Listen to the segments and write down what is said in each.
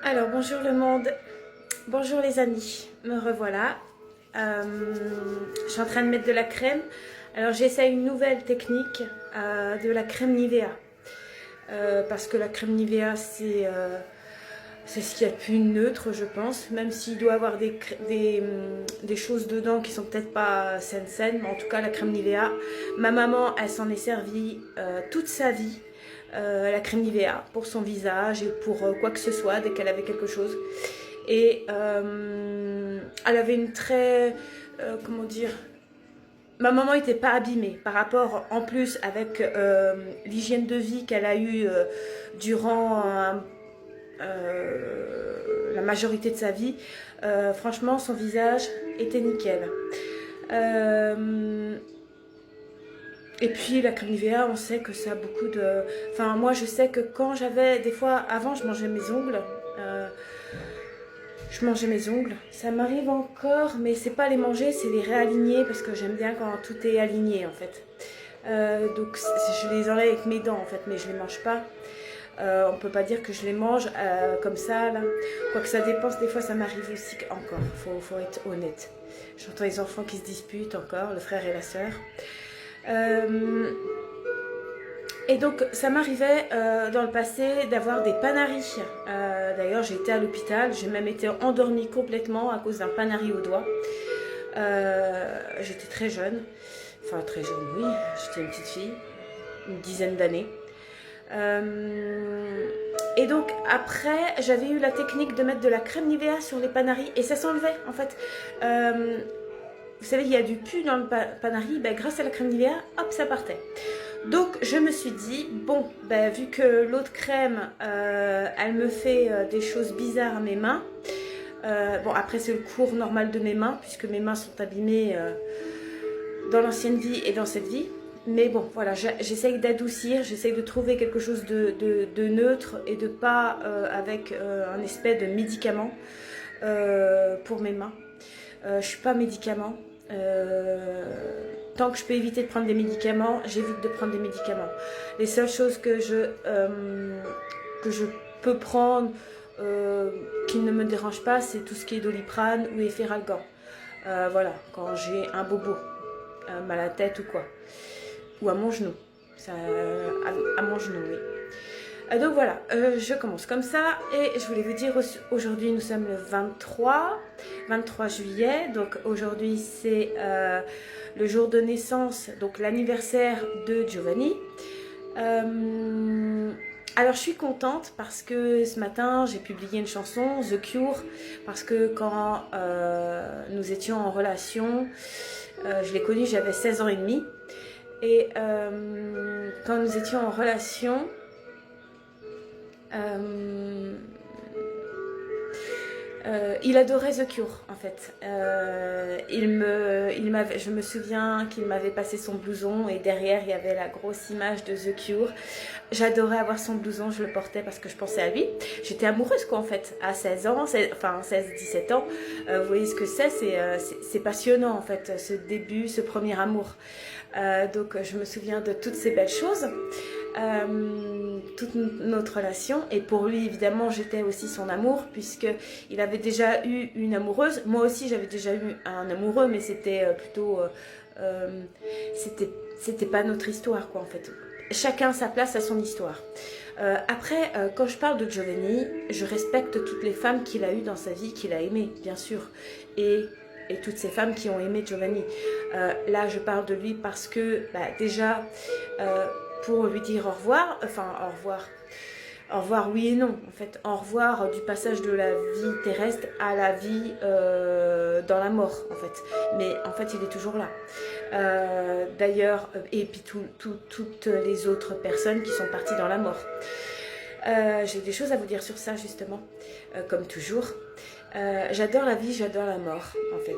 Alors bonjour le monde, bonjour les amis, me revoilà. Je suis en train de mettre de la crème. Alors j'essaie une nouvelle technique de la crème Nivea. Parce que la crème Nivea c'est ce qu'il y a de plus neutre je pense. Même s'il doit y avoir des choses dedans qui sont peut-être pas saines. Mais en tout cas la crème Nivea, ma maman elle s'en est servie toute sa vie. La crème Nivea pour son visage et pour quoi que ce soit dès qu'elle avait quelque chose. Et elle avait une très... comment dire, ma maman n'était pas abîmée par rapport en plus avec l'hygiène de vie qu'elle a eue durant la majorité de sa vie. Franchement son visage était nickel. Et puis la crème Nivea, on sait que ça a beaucoup de... Enfin moi je sais que quand j'avais... Des fois avant je mangeais mes ongles. Ça m'arrive encore, mais c'est pas les manger, c'est les réaligner parce que j'aime bien quand tout est aligné en fait. Donc je les enlève avec mes dents en fait, mais je les mange pas. On peut pas dire que je les mange comme ça là. Quoique ça dépense, des fois ça m'arrive aussi encore. Faut être honnête. J'entends les enfants qui se disputent encore, le frère et la sœur. Et donc ça m'arrivait dans le passé d'avoir des panaris. D'ailleurs j'ai été à l'hôpital, j'ai même été endormie complètement à cause d'un panari au doigt. J'étais très jeune, enfin très jeune oui, j'étais une petite fille, une dizaine d'années. Et donc après j'avais eu la technique de mettre de la crème Nivea sur les panaris et ça s'enlevait en fait. Vous savez il y a du pu dans le panari, ben, grâce à la crème Nivea, hop ça partait. Donc je me suis dit, bon, ben, vu que l'autre crème, elle me fait des choses bizarres à mes mains. Bon, après c'est le cours normal de mes mains, puisque mes mains sont abîmées dans l'ancienne vie et dans cette vie. Mais bon, voilà, j'essaye d'adoucir, j'essaye de trouver quelque chose de neutre et de pas avec un espèce de médicament pour mes mains. Je suis pas médicament. Tant que je peux éviter de prendre des médicaments, j'évite de prendre des médicaments. Les seules choses que je peux prendre qui ne me dérangent pas, c'est tout ce qui est Doliprane ou Efferalgan. Voilà, quand j'ai un bobo, mal à la tête ou quoi. Ou à mon genou. À mon genou, oui. Donc voilà, je commence comme ça et je voulais vous dire aujourd'hui nous sommes le 23 juillet, donc aujourd'hui c'est le jour de naissance, donc l'anniversaire de Giovanni. Alors je suis contente parce que ce matin j'ai publié une chanson, The Cure, parce que quand nous étions en relation, je l'ai connu, j'avais 16 ans et demi, et quand nous étions en relation, il adorait The Cure en fait. Je me souviens qu'il m'avait passé son blouson et derrière il y avait la grosse image de The Cure. J'adorais avoir son blouson, je le portais parce que je pensais à lui. J'étais amoureuse quoi en fait, à 16 ans, enfin 16-17 ans. Vous voyez ce que c'est passionnant en fait, ce début, ce premier amour. Donc je me souviens de toutes ces belles choses. Toute notre relation, et pour lui évidemment j'étais aussi son amour puisque il avait déjà eu une amoureuse, moi aussi j'avais déjà eu un amoureux, mais c'était plutôt c'était pas notre histoire quoi en fait, chacun sa place à son histoire. Après quand je parle de Giovanni, je respecte toutes les femmes qu'il a eues dans sa vie, qu'il a aimées bien sûr, et toutes ces femmes qui ont aimé Giovanni. Là je parle de lui parce que déjà pour lui dire au revoir, enfin au revoir oui et non, en fait, au revoir du passage de la vie terrestre à la vie dans la mort, en fait. Mais en fait, il est toujours là. D'ailleurs, et puis toutes les autres personnes qui sont parties dans la mort. J'ai des choses à vous dire sur ça, justement, comme toujours. J'adore la vie, j'adore la mort, en fait.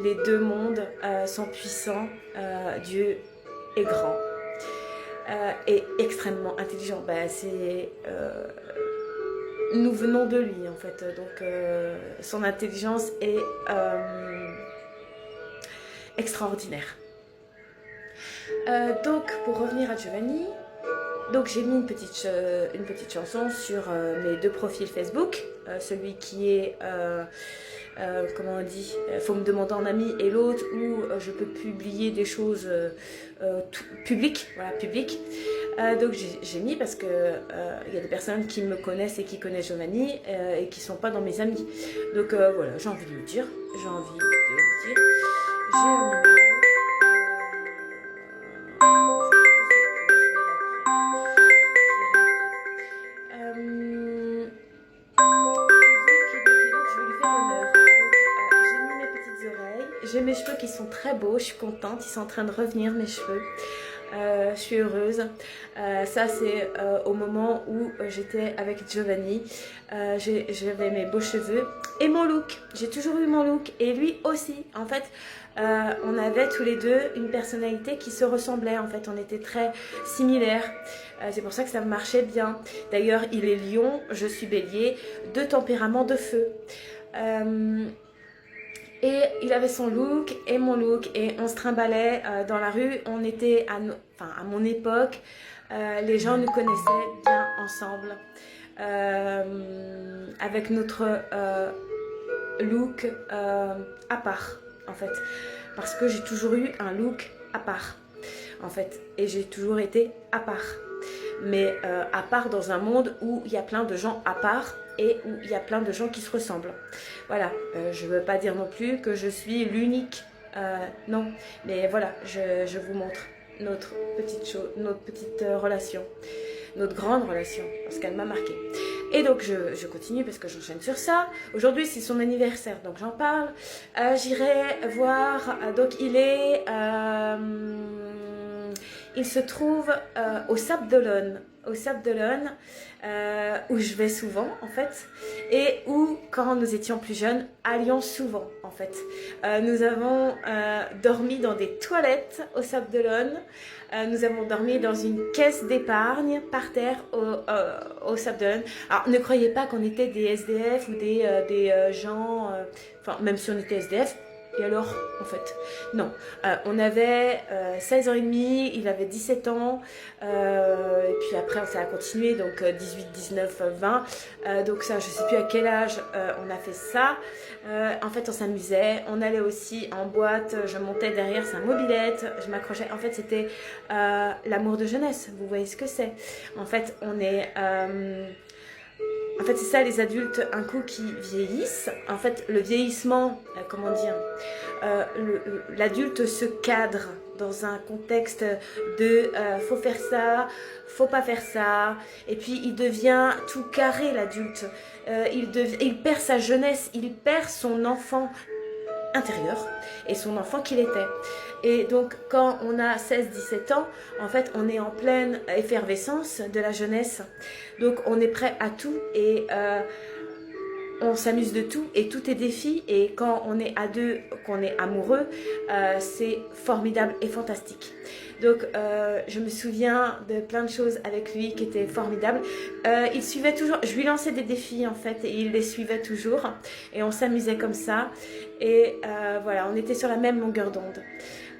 Les deux mondes sont puissants, Dieu est grand. Et extrêmement intelligent. Nous venons de lui en fait, donc son intelligence est extraordinaire. Donc pour revenir à Giovanni, Donc j'ai mis une petite chanson sur mes 2 profils Facebook, celui qui est, comment on dit, faut me demander en ami, et l'autre où je peux publier des choses publiques, voilà, publiques. Donc j'ai mis parce que il y a des personnes qui me connaissent et qui connaissent Giovanni et qui ne sont pas dans mes amis. Donc voilà, j'ai envie de le dire, j'ai envie de le dire. J'ai un numéro. J'ai mes cheveux qui sont très beaux, je suis contente, ils sont en train de revenir mes cheveux. Je suis heureuse. Ça c'est au moment où j'étais avec Giovanni. J'avais mes beaux cheveux et mon look. J'ai toujours eu mon look et lui aussi. En fait, on avait tous les deux une personnalité qui se ressemblait. En fait, on était très similaires. C'est pour ça que ça marchait bien. D'ailleurs, il est lion, je suis bélier, 2 tempéraments de feu. Et il avait son look et mon look et on se trimballait dans la rue. On était, à mon époque, les gens nous connaissaient bien ensemble. Avec notre look à part, en fait. Parce que j'ai toujours eu un look à part, en fait. Et j'ai toujours été à part. Mais à part dans un monde où il y a plein de gens à part et où il y a plein de gens qui se ressemblent. Voilà, je ne veux pas dire non plus que je suis l'unique, non, mais voilà, je vous montre notre petite relation, notre grande relation, parce qu'elle m'a marquée. Et donc je continue parce que j'enchaîne sur ça. Aujourd'hui c'est son anniversaire, donc j'en parle. J'irai voir, donc il se trouve au Sable d'Olonne, où je vais souvent en fait, et où quand nous étions plus jeunes, allions souvent en fait. Nous avons dormi dans des toilettes au Sable d'Olonne, nous avons dormi dans une caisse d'épargne par terre au Sable d'Olonne. Alors ne croyez pas qu'on était des SDF ou des gens, enfin même si on était SDF. Et alors, en fait, non. On avait 16 ans et demi, il avait 17 ans, et puis après ça a continué, donc 18, 19, 20. Donc ça, je ne sais plus à quel âge on a fait ça. En fait, on s'amusait, on allait aussi en boîte, je montais derrière sa mobilette, je m'accrochais. En fait, c'était l'amour de jeunesse, vous voyez ce que c'est. En fait, En fait, c'est ça les adultes, un coup qui vieillissent. En fait, le vieillissement, comment dire, l'adulte se cadre dans un contexte de faut faire ça, faut pas faire ça. Et puis, il devient tout carré, l'adulte. Il perd sa jeunesse, il perd son enfant intérieur et son enfant qu'il était. Et donc quand on a 16-17 ans, en fait on est en pleine effervescence de la jeunesse, donc on est prêt à tout et on s'amuse de tout et tout est défi, et quand on est à deux, qu'on est amoureux, c'est formidable et fantastique. Donc je me souviens de plein de choses avec lui qui étaient formidables. Il suivait toujours, je lui lançais des défis en fait et il les suivait toujours et on s'amusait comme ça, et voilà, on était sur la même longueur d'onde.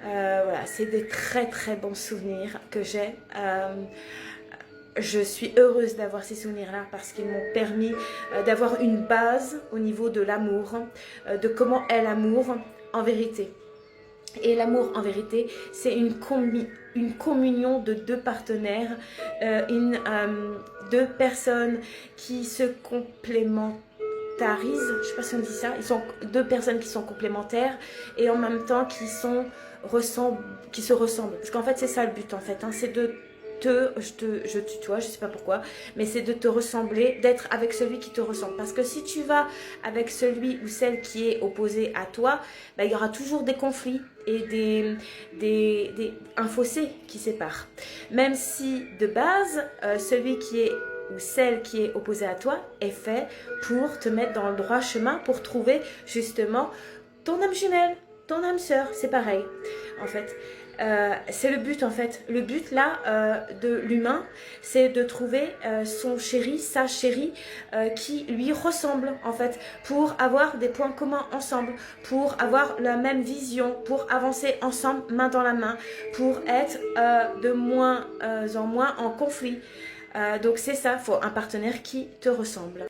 Voilà, c'est des très très bons souvenirs que j'ai. Je suis heureuse d'avoir ces souvenirs-là parce qu'ils m'ont permis d'avoir une base au niveau de l'amour, de comment est l'amour en vérité. Et l'amour en vérité, c'est une communion de 2 partenaires, 2 personnes qui se complémentent. Je sais pas si on dit ça, ils sont 2 personnes qui sont complémentaires et en même temps qui se ressemblent. Parce qu'en fait c'est ça le but en fait, hein, c'est de je tutoie, je sais pas pourquoi, mais c'est de te ressembler, d'être avec celui qui te ressemble. Parce que si tu vas avec celui ou celle qui est opposé à toi, bah, il y aura toujours des conflits et un fossé qui sépare. Même si de base, celui qui est ou celle qui est opposée à toi est fait pour te mettre dans le droit chemin, pour trouver justement ton âme jumelle, ton âme sœur, c'est pareil en fait. c'est le but en fait. Le but là de l'humain, c'est de trouver son chéri, sa chérie qui lui ressemble en fait, pour avoir des points communs ensemble, pour avoir la même vision, pour avancer ensemble main dans la main, pour être de moins en moins en conflit. Donc c'est ça, il faut un partenaire qui te ressemble.